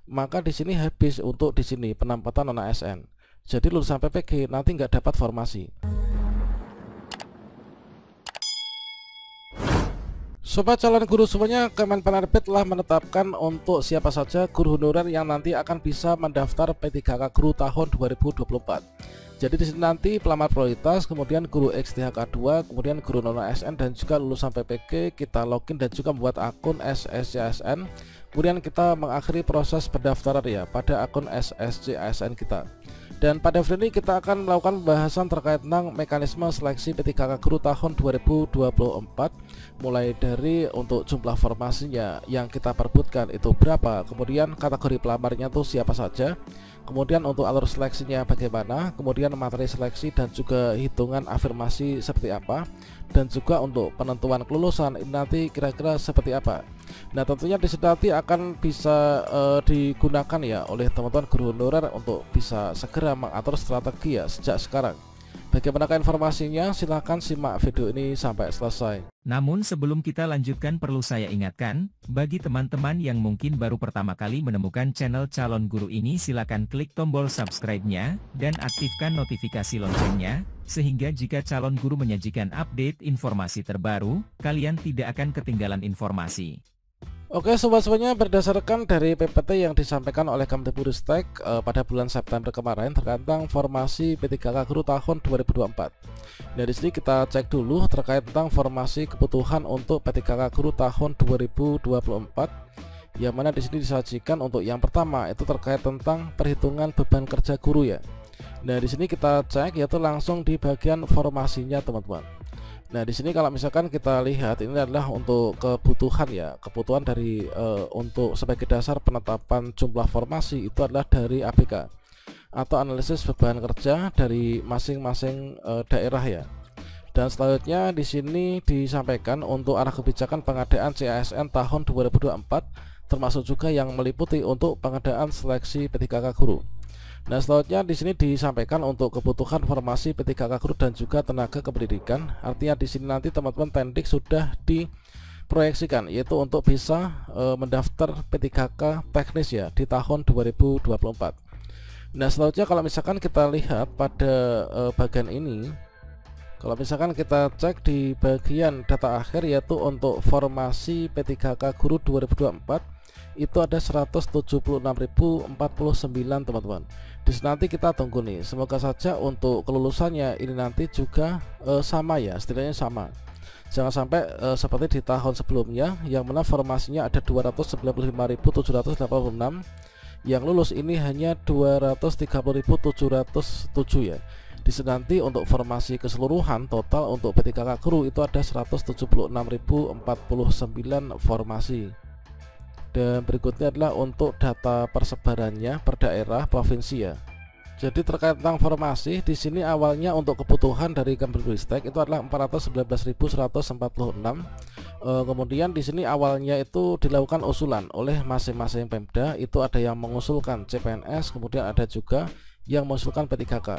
maka di sini habis untuk di sini penempatan non ASN. Jadi lulusan PPG nanti nggak dapat formasi. Sobat calon guru semuanya, Kemenpenerbit telah menetapkan untuk siapa saja guru honorer yang nanti akan bisa mendaftar P3K Guru tahun 2024. Jadi di sini nanti pelamar prioritas, kemudian guru XTHK 2, kemudian guru non ASN dan juga lulusan PPG kita login dan juga membuat akun SSCASN. Kemudian kita mengakhiri proses pendaftaran ya pada akun SSCASN kita. Dan pada video ini kita akan melakukan pembahasan terkait tentang mekanisme seleksi P3K Guru tahun 2024, mulai dari untuk jumlah formasinya yang kita perbutkan itu berapa, kemudian kategori pelamarnya itu siapa saja, kemudian untuk alur seleksinya bagaimana, kemudian materi seleksi dan juga hitungan afirmasi seperti apa, dan juga untuk penentuan kelulusan ini nanti kira-kira seperti apa. Nah tentunya di sini nanti akan bisa digunakan ya oleh teman-teman guru honorer untuk bisa segera mengatur strategi ya sejak sekarang. Bagaimanakah informasinya? Silahkan simak video ini sampai selesai. Namun sebelum kita lanjutkan perlu saya ingatkan, bagi teman-teman yang mungkin baru pertama kali menemukan channel Calon Guru ini silakan klik tombol subscribe-nya, dan aktifkan notifikasi loncengnya, sehingga jika Calon Guru menyajikan update informasi terbaru, kalian tidak akan ketinggalan informasi. Oke sobat-sobatnya, berdasarkan dari PPT yang disampaikan oleh Kemdikbudristek pada bulan September kemarin terkait tentang formasi P3K Guru tahun 2024. Nah di sini kita cek dulu terkait tentang formasi kebutuhan untuk P3K Guru tahun 2024, yang mana di sini disajikan untuk yang pertama itu terkait tentang perhitungan beban kerja guru ya. Nah di sini kita cek yaitu langsung di bagian formasinya teman-teman. Nah di sini kalau misalkan kita lihat ini adalah untuk kebutuhan ya, kebutuhan dari untuk sebagai dasar penetapan jumlah formasi itu adalah dari ABK atau analisis beban kerja dari masing-masing daerah ya. Dan selanjutnya di sini disampaikan untuk arah kebijakan pengadaan CASN tahun 2024, termasuk juga yang meliputi untuk pengadaan seleksi P3K Guru. Nah selanjutnya di sini disampaikan untuk kebutuhan formasi P3K Guru dan juga tenaga kependidikan. Artinya di sini nanti teman-teman Tendik sudah diproyeksikan yaitu untuk bisa mendaftar P3K teknis ya di tahun 2024. Nah selanjutnya kalau misalkan kita lihat pada bagian ini, kalau misalkan kita cek di bagian data akhir yaitu untuk formasi P3K Guru 2024 itu ada 176.049 teman-teman. Di sini nanti kita tunggu nih, semoga saja untuk kelulusannya ini nanti juga sama ya, setidaknya sama. Jangan sampai seperti di tahun sebelumnya yang mana formasinya ada 295.786, yang lulus ini hanya 230.707 ya. Di sini nanti untuk formasi keseluruhan total untuk P3K Guru itu ada 176.049 formasi. Dan berikutnya adalah untuk data persebarannya per daerah provinsi ya. Jadi terkait tentang formasi di sini awalnya untuk kebutuhan dari Kemdikbudristek itu adalah 419.146. Kemudian di sini awalnya itu dilakukan usulan oleh masing-masing Pemda, itu ada yang mengusulkan CPNS, kemudian ada juga yang mengusulkan P3K.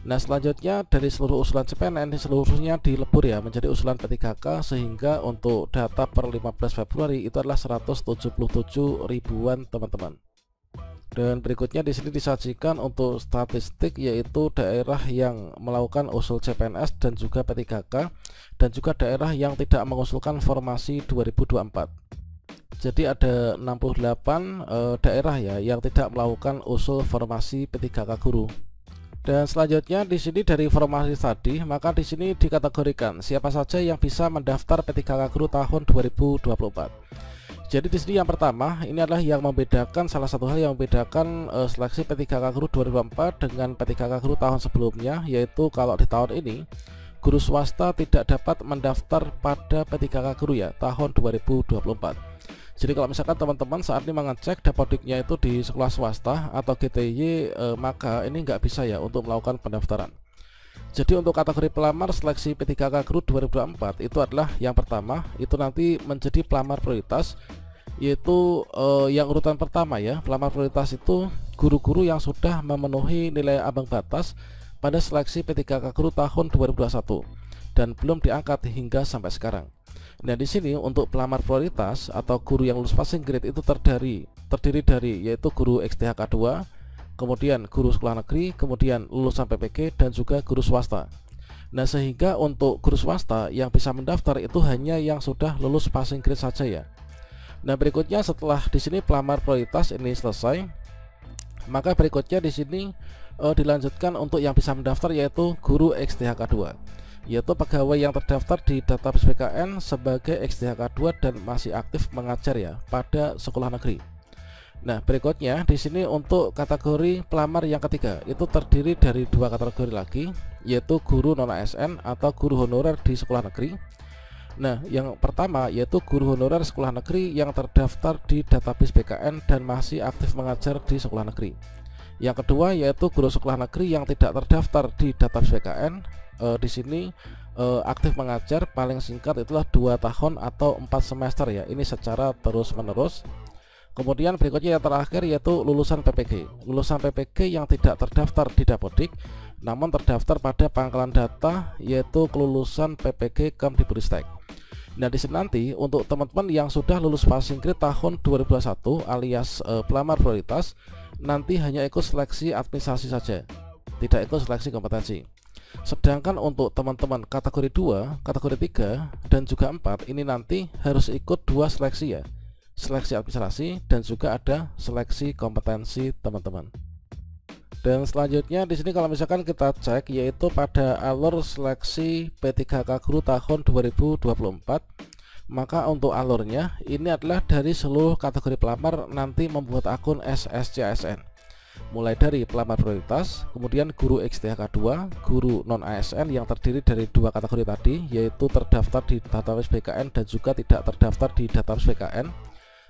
Nah selanjutnya dari seluruh usulan CPNS ini seluruhnya dilebur ya menjadi usulan P3K, sehingga untuk data per 15 Februari itu adalah 177 ribuan teman-teman. Dan berikutnya di sini disajikan untuk statistik yaitu daerah yang melakukan usul CPNS dan juga P3K, dan juga daerah yang tidak mengusulkan formasi 2024. Jadi ada 68 daerah ya yang tidak melakukan usul formasi P3K Guru. Dan selanjutnya di sini dari formasi tadi, maka di sini dikategorikan siapa saja yang bisa mendaftar P3K Guru tahun 2024. Jadi di sini yang pertama ini adalah yang membedakan, salah satu hal yang membedakan seleksi P3K Guru 2024 dengan P3K Guru tahun sebelumnya, yaitu kalau di tahun ini guru swasta tidak dapat mendaftar pada P3K Guru ya tahun 2024. Jadi kalau misalkan teman-teman saat ini mengecek dapodiknya itu di sekolah swasta atau GTY, maka ini nggak bisa ya untuk melakukan pendaftaran. Jadi untuk kategori pelamar seleksi P3K Guru 2024 itu adalah yang pertama itu nanti menjadi pelamar prioritas, yaitu yang urutan pertama ya. Pelamar prioritas itu guru-guru yang sudah memenuhi nilai ambang batas pada seleksi P3K Guru tahun 2021 dan belum diangkat hingga sampai sekarang. Nah, di sini untuk pelamar prioritas atau guru yang lulus passing grade itu terdiri dari yaitu guru XTHK 2, kemudian guru sekolah negeri, kemudian lulusan PPG dan juga guru swasta. Nah, sehingga untuk guru swasta yang bisa mendaftar itu hanya yang sudah lulus passing grade saja ya. Nah, berikutnya setelah di sini pelamar prioritas ini selesai, maka berikutnya di sini dilanjutkan untuk yang bisa mendaftar yaitu guru XTHK 2, yaitu pegawai yang terdaftar di database BKN sebagai XTHK 2 dan masih aktif mengajar ya pada sekolah negeri. Nah, berikutnya di sini untuk kategori pelamar yang ketiga itu terdiri dari dua kategori lagi, yaitu guru non ASN atau guru honorer di sekolah negeri. Nah, yang pertama yaitu guru honorer sekolah negeri yang terdaftar di database BKN dan masih aktif mengajar di sekolah negeri. Yang kedua yaitu guru sekolah negeri yang tidak terdaftar di database BKN. Di sini aktif mengajar paling singkat itulah 2 tahun atau 4 semester ya, ini secara terus-menerus. Kemudian berikutnya yang terakhir yaitu lulusan PPG. Lulusan PPG yang tidak terdaftar di Dapodik namun terdaftar pada pangkalan data yaitu kelulusan PPG Kemdikbudristek. Nah, di sini nanti untuk teman-teman yang sudah lulus passing grade tahun 2021 alias pelamar prioritas nanti hanya ikut seleksi administrasi saja, tidak ikut seleksi kompetensi. Sedangkan untuk teman-teman kategori 2, kategori 3 dan juga 4 ini nanti harus ikut 2 seleksi ya. Seleksi administrasi dan juga ada seleksi kompetensi teman-teman. Dan selanjutnya di sini kalau misalkan kita cek yaitu pada alur seleksi P3K Guru tahun 2024, maka untuk alurnya ini adalah dari seluruh kategori pelamar nanti membuat akun SSCASN. Mulai dari pelamar prioritas, kemudian guru XTHK 2, guru non ASN yang terdiri dari 2 kategori tadi yaitu terdaftar di database BKN dan juga tidak terdaftar di database BKN.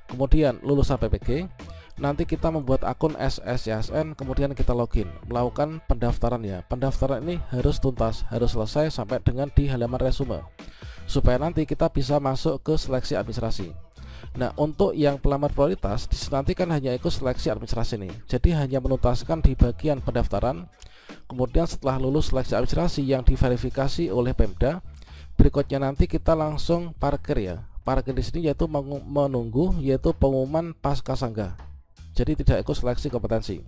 Kemudian lulusan PPG, nanti kita membuat akun SSCASN, kemudian kita login, melakukan pendaftaran ya. Pendaftaran ini harus tuntas, harus selesai sampai dengan di halaman resume, supaya nanti kita bisa masuk ke seleksi administrasi. Nah, untuk yang pelamar prioritas nanti kan hanya ikut seleksi administrasi nih, jadi hanya menuntaskan di bagian pendaftaran. Kemudian setelah lulus seleksi administrasi yang diverifikasi oleh Pemda, berikutnya nanti kita langsung parkir ya. Parkir di sini yaitu menunggu yaitu pengumuman pasca sanggah. Jadi tidak ikut seleksi kompetensi.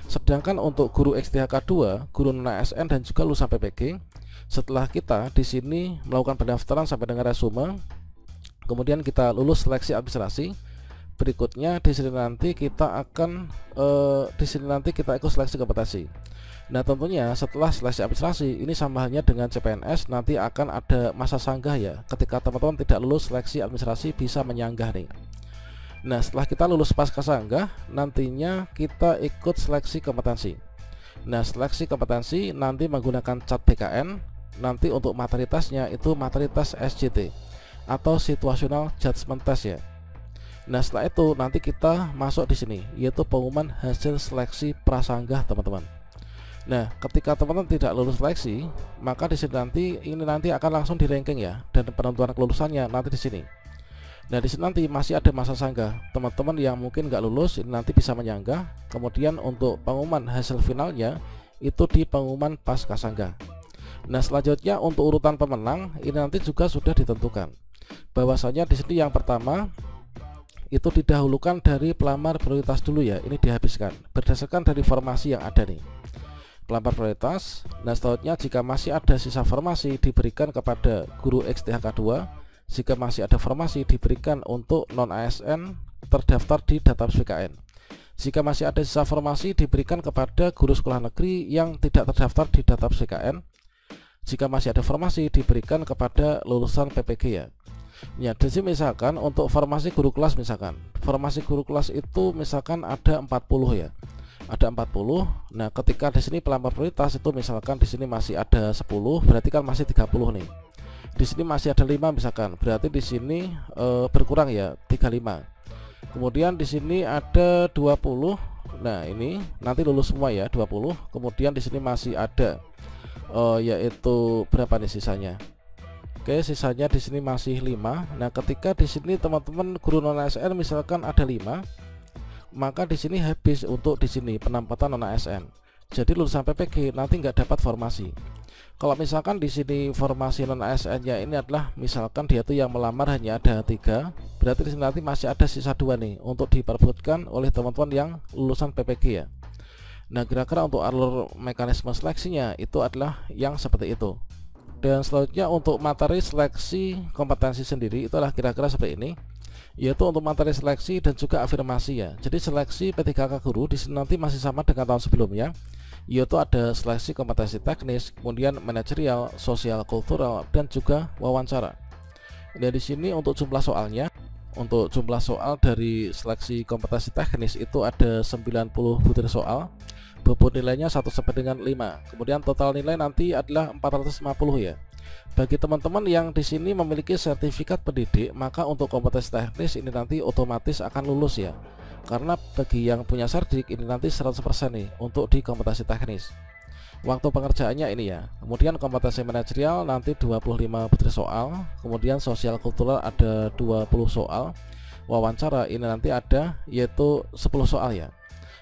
Sedangkan untuk guru XTHK 2, guru non ASN dan juga lulusan PPG, setelah kita di sini melakukan pendaftaran sampai dengan resume, kemudian kita lulus seleksi administrasi, berikutnya di sini nanti kita akan ikut seleksi kompetensi. Nah, tentunya setelah seleksi administrasi ini sama halnya dengan CPNS, nanti akan ada masa sanggah ya. Ketika teman-teman tidak lulus seleksi administrasi bisa menyanggah nih. Nah, setelah kita lulus pasca sanggah, nantinya kita ikut seleksi kompetensi. Nah, seleksi kompetensi nanti menggunakan cat BKN. Nanti untuk materi tesnya itu materi tes SJT atau situational judgment test ya. Nah, setelah itu nanti kita masuk di sini yaitu pengumuman hasil seleksi prasanggah teman-teman. Nah, ketika teman-teman tidak lulus seleksi, maka di sini nanti akan langsung di ranking ya, dan penentuan kelulusannya nanti di sini. Nah, di sini nanti masih ada masa sanggah. Teman-teman yang mungkin nggak lulus ini nanti bisa menyanggah. Kemudian untuk pengumuman hasil finalnya itu di pengumuman pasca sanggah. Nah, selanjutnya untuk urutan pemenang ini nanti juga sudah ditentukan. Bahwasanya di sini yang pertama itu didahulukan dari pelamar prioritas dulu ya. Ini dihabiskan berdasarkan dari formasi yang ada nih. Pelamar prioritas. Nah, selanjutnya jika masih ada sisa formasi diberikan kepada guru XTHK 2. Jika masih ada formasi diberikan untuk non ASN terdaftar di database BKN. Jika masih ada sisa formasi diberikan kepada guru sekolah negeri yang tidak terdaftar di database BKN. Jika masih ada formasi diberikan kepada lulusan PPG ya. Ya, jadi misalkan untuk formasi guru kelas misalkan. Formasi guru kelas itu misalkan ada 40 ya. Ada 40. Nah, ketika di sini pelamar prioritas itu misalkan di sini masih ada 10, berarti kan masih 30 nih. Di sini masih ada 5 misalkan, berarti di sini berkurang ya 35. Kemudian di sini ada 20. Nah, ini nanti lulus semua ya 20. Kemudian di sini masih ada yaitu berapa nih sisanya? Oke, sisanya di sini masih 5. Nah, ketika di sini teman-teman guru non ASN misalkan ada 5, maka di sini habis untuk di sini penempatan non ASN. Jadi lulusan PPG nanti nggak dapat formasi. Kalau misalkan di sini formasi non ASN-nya ini adalah misalkan dia tuh yang melamar hanya ada 3, berarti di sini nanti masih ada sisa 2 nih untuk diperebutkan oleh teman-teman yang lulusan PPG ya. Nah, kira-kira untuk alur mekanisme seleksinya itu adalah yang seperti itu. Dan selanjutnya untuk materi seleksi kompetensi sendiri itu adalah kira-kira seperti ini, yaitu untuk materi seleksi dan juga afirmasi ya. Jadi seleksi P3K guru di sini nanti masih sama dengan tahun sebelumnya, yaitu ada seleksi kompetensi teknis, kemudian manajerial, sosial, kultural, dan juga wawancara. Dan di sini untuk jumlah soalnya, untuk jumlah soal dari seleksi kompetensi teknis itu ada 90 butir soal, bobot nilainya 1 sampai dengan 5. Kemudian total nilai nanti adalah 450 ya. Bagi teman-teman yang di sini memiliki sertifikat pendidik, maka untuk kompetensi teknis ini nanti otomatis akan lulus ya. Karena bagi yang punya serdik ini nanti 100% nih untuk di kompetensi teknis. Waktu pengerjaannya ini ya. Kemudian kompetensi manajerial nanti 25 butir soal, kemudian sosial kultural ada 20 soal, wawancara ini nanti ada yaitu 10 soal ya.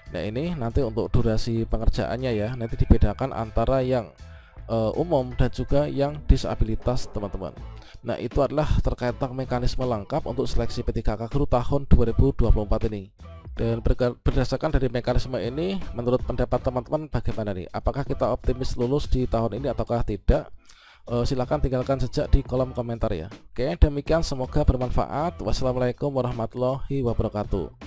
Nah, ini nanti untuk durasi pengerjaannya ya, nanti dibedakan antara yang umum dan juga yang disabilitas teman-teman. Nah, itu adalah terkait mekanisme lengkap untuk seleksi P3K guru tahun 2024 ini. Dan berdasarkan dari mekanisme ini, menurut pendapat teman-teman bagaimana nih? Apakah kita optimis lulus di tahun ini ataukah tidak? Silahkan tinggalkan sejak di kolom komentar ya. Oke, demikian, semoga bermanfaat. Wassalamualaikum warahmatullahi wabarakatuh.